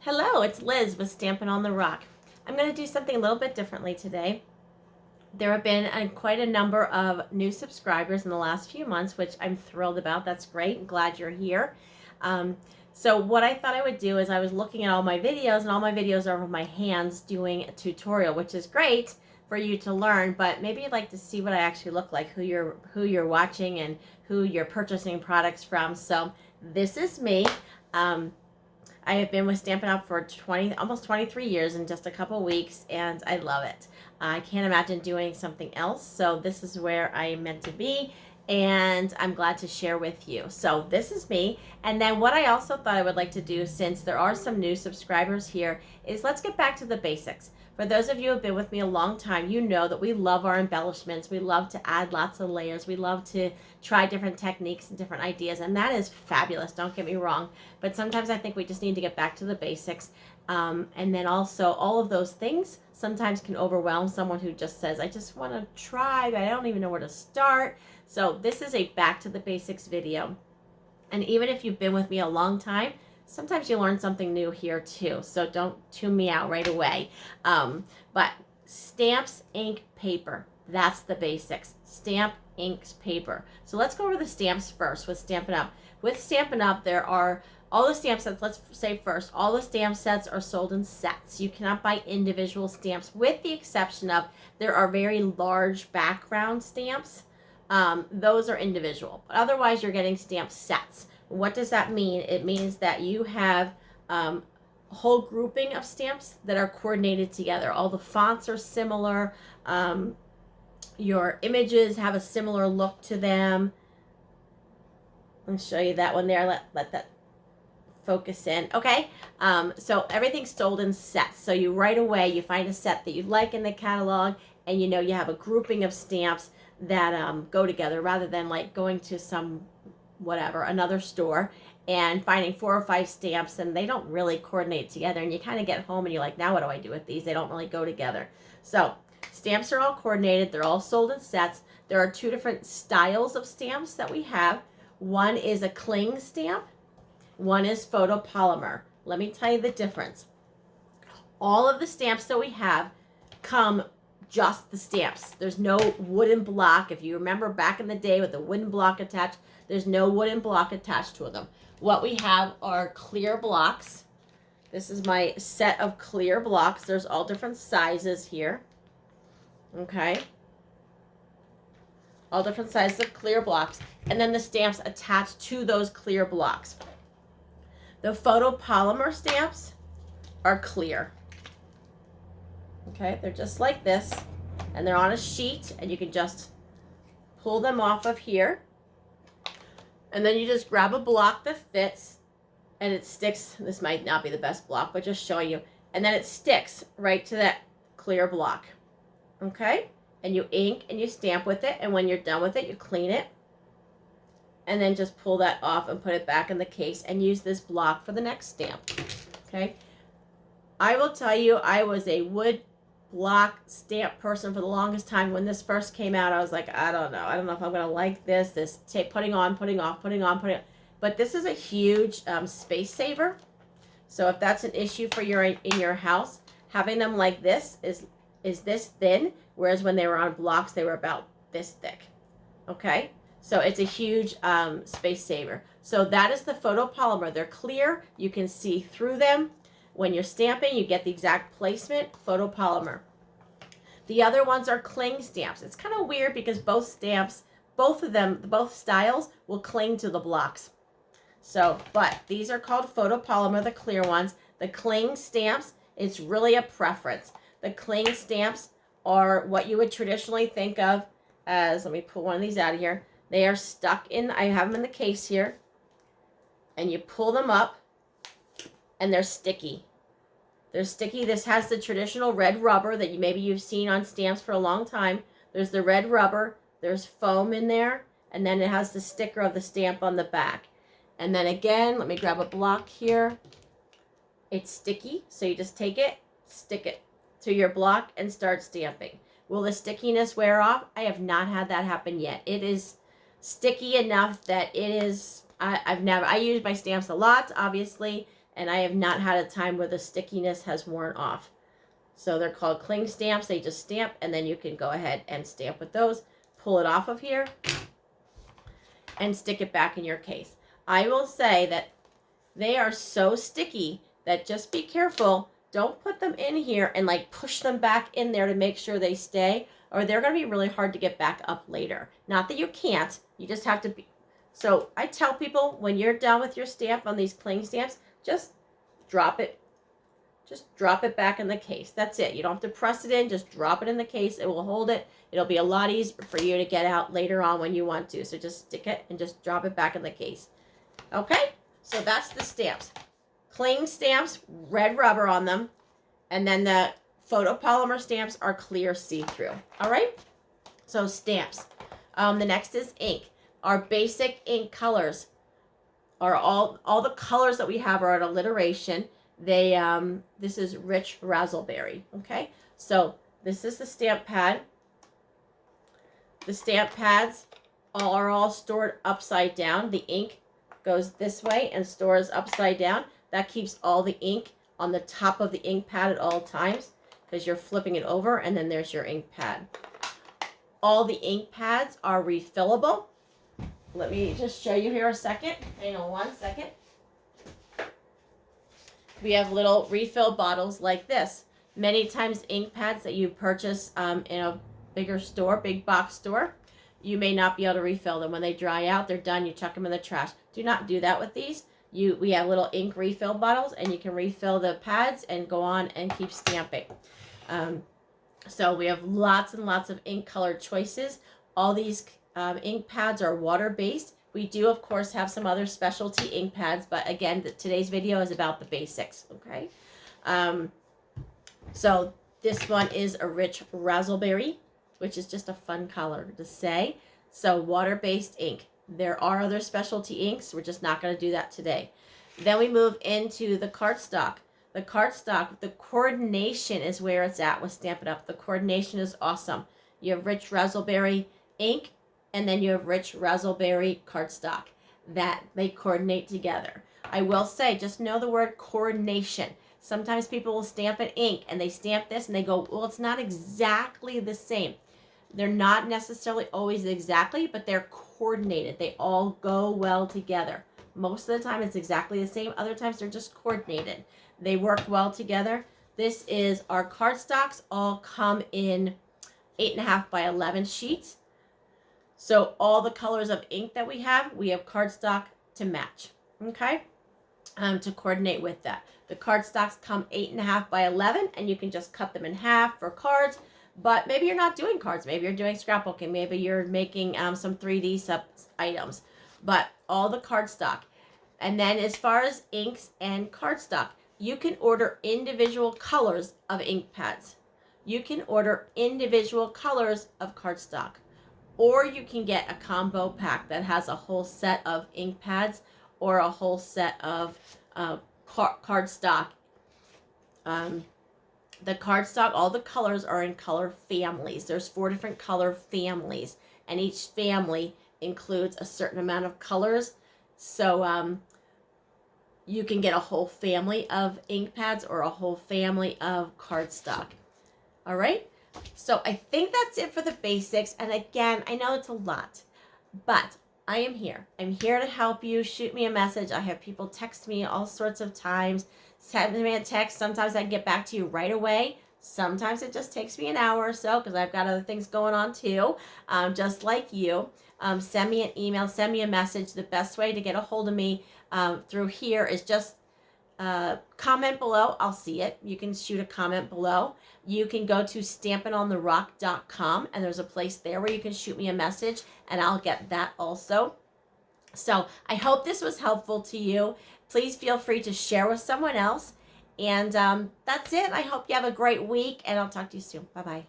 Hello, it's Liz with Stampin' on the Rock. I'm going to do something a little bit differently today. There have been quite a number of new subscribers in the last few months, which I'm thrilled about. That's great. I'm glad you're here. So what I thought I would do is I was looking at all my videos, and all my videos are of my hands doing a tutorial, which is great for you to learn, but maybe you'd like to see what I actually look like, who you're watching and who you're purchasing products from. So this is me. I have been with Stampin' Up! For almost 23 years in just a couple weeks, and I love it. I can't imagine doing something else, so this is where I am meant to be, and I'm glad to share with you. So this is me, and then what I also thought I would like to do, since there are some new subscribers here, is let's get back to the basics. For those of you who have been with me a long time, you know that we love our embellishments. We love to add lots of layers. We love to try different techniques and different ideas, and that is fabulous, don't get me wrong. But sometimes I think we just need to get back to the basics. And then also, all of those things sometimes can overwhelm someone who just says, I just want to try, but I don't even know where to start. So this is a back to the basics video. And even if you've been with me a long time, sometimes you learn something new here too. So don't tune me out right away. But stamps, ink, paper. That's the basics. Stamp, inks, paper. So let's go over the stamps first with Stampin' Up. With Stampin' Up, there are all the stamp sets. Let's say first, all the stamp sets are sold in sets. You cannot buy individual stamps, with the exception of there are very large background stamps. Those are individual. But otherwise, you're getting stamp sets. What does that mean? It means that you have a whole grouping of stamps that are coordinated together. All the fonts are similar. Your images have a similar look to them. Let me show you that one there. Let that focus in. Okay, so everything's sold in sets. So you right away, you find a set that you like in the catalog, and you know you have a grouping of stamps that go together, rather than like going to some another store and finding 4 or 5 stamps and they don't really coordinate together, and you kind of get home and you're like, now what do I do with these? They don't really go together. So stamps are all coordinated. They're all sold in sets. There are 2 different styles of stamps that we have. One is a cling stamp. One is photopolymer. Let me tell you the difference. All of the stamps that we have come just the stamps. There's no wooden block. If you remember back in the day with the wooden block attached, there's no wooden block attached to them. What we have are clear blocks. This is my set of clear blocks. There's all different sizes here. Okay. All different sizes of clear blocks. And then the stamps attached to those clear blocks. The photopolymer stamps are clear. Okay, they're just like this, and they're on a sheet, and you can just pull them off of here, and then you just grab a block that fits, and it sticks. This might not be the best block, but just showing you, and then it sticks right to that clear block. Okay, and you ink and you stamp with it, and when you're done with it, you clean it, and then just pull that off and put it back in the case and use this block for the next stamp. Okay, I will tell you, I was a wood block stamp person for the longest time. When this first came out, I was like, I don't know if I'm gonna like this putting on, putting off, putting on, putting on. But this is a huge space saver. So if that's an issue for in your house, having them like this is this thin, whereas when they were on blocks, they were about this thick. Okay, so it's a huge space saver. So that is the photopolymer. They're clear. You can see through them. When you're stamping, you get the exact placement, photopolymer. The other ones are cling stamps. It's kind of weird because both stamps, both styles will cling to the blocks. So, but these are called photopolymer, the clear ones. The cling stamps, it's really a preference. The cling stamps are what you would traditionally think of as, let me pull one of these out of here. They are stuck in, I have them in the case here, and you pull them up, and they're sticky. They're sticky. This has the traditional red rubber that you've seen on stamps for a long time. There's the red rubber. There's foam in there. And then it has the sticker of the stamp on the back. And then again, let me grab a block here. It's sticky. So you just take it, stick it to your block, and start stamping. Will the stickiness wear off? I have not had that happen yet. It is sticky enough that it is, I use my stamps a lot, obviously. and I have not had a time where the stickiness has worn off. So they're called cling stamps. They just stamp, and then you can go ahead and stamp with those. Pull it off of here and stick it back in your case. I will say that they are so sticky that just be careful. Don't put them in here and like push them back in there to make sure they stay, or they're going to be really hard to get back up later. Not that you can't, you just have to be. So I tell people, when you're done with your stamp on these cling stamps, just drop it. Just drop it back in the case. That's it. You don't have to press it in. Just drop it in the case. It will hold it. It'll be a lot easier for you to get out later on when you want to. So just stick it and just drop it back in the case. Okay? So that's the stamps. Cling stamps, red rubber on them. And then the photopolymer stamps are clear see-through. All right? So stamps. The next is ink. Our basic ink colors are all the colors that we have are an alliteration. They this is rich razzleberry. Okay, so this is the stamp pad. The stamp pads are all stored upside down. The ink goes this way and stores upside down. That keeps all the ink on the top of the ink pad at all times, because you're flipping it over, and then there's your ink pad. All the ink pads are refillable. Let me just show you here a second. Hang on one second. We have little refill bottles like this. Many times ink pads that you purchase in a bigger store, big box store, you may not be able to refill them. When they dry out, they're done. You chuck them in the trash. Do not do that with these. We have little ink refill bottles, and you can refill the pads and go on and keep stamping. So we have lots and lots of ink color choices. All these ink pads are water-based. We do, of course, have some other specialty ink pads, but again, today's video is about the basics, okay? So this one is a rich razzleberry, which is just a fun color to say. So water-based ink. There are other specialty inks. We're just not going to do that today. Then we move into the cardstock. The cardstock, the coordination is where it's at with Stampin' Up. The coordination is awesome. You have rich razzleberry ink, and then you have rich razzleberry cardstock. That they coordinate together. I will say, just know the word coordination. Sometimes people will stamp an ink, and they stamp this, and they go, well, it's not exactly the same. They're not necessarily always exactly, but they're coordinated. They all go well together. Most of the time, it's exactly the same. Other times, they're just coordinated. They work well together. This is our cardstocks. All come in 8.5 by 11 sheets. So all the colors of ink that we have cardstock to match, okay? To coordinate with that. The cardstocks come 8.5 by 11, and you can just cut them in half for cards. But maybe you're not doing cards. Maybe you're doing scrapbooking. Maybe you're making some 3D sub items. But all the cardstock. And then as far as inks and cardstock, you can order individual colors of ink pads. You can order individual colors of cardstock. Or you can get a combo pack that has a whole set of ink pads or a whole set of cardstock. The cardstock, all the colors are in color families. There's 4 different color families, and each family includes a certain amount of colors. So you can get a whole family of ink pads or a whole family of cardstock. All right? So I think that's it for the basics. And again, I know it's a lot, but I am here. I'm here to help you. Shoot me a message. I have people text me all sorts of times. Send me a text. Sometimes I get back to you right away. Sometimes it just takes me an hour or so because I've got other things going on too, just like you. Send me an email. Send me a message. The best way to get a hold of me through here is just comment below. I'll see it. You can shoot a comment below. You can go to stampinontherock.com, and there's a place there where you can shoot me a message, and I'll get that also. So I hope this was helpful to you. Please feel free to share with someone else. And that's it. I hope you have a great week, and I'll talk to you soon. Bye-bye.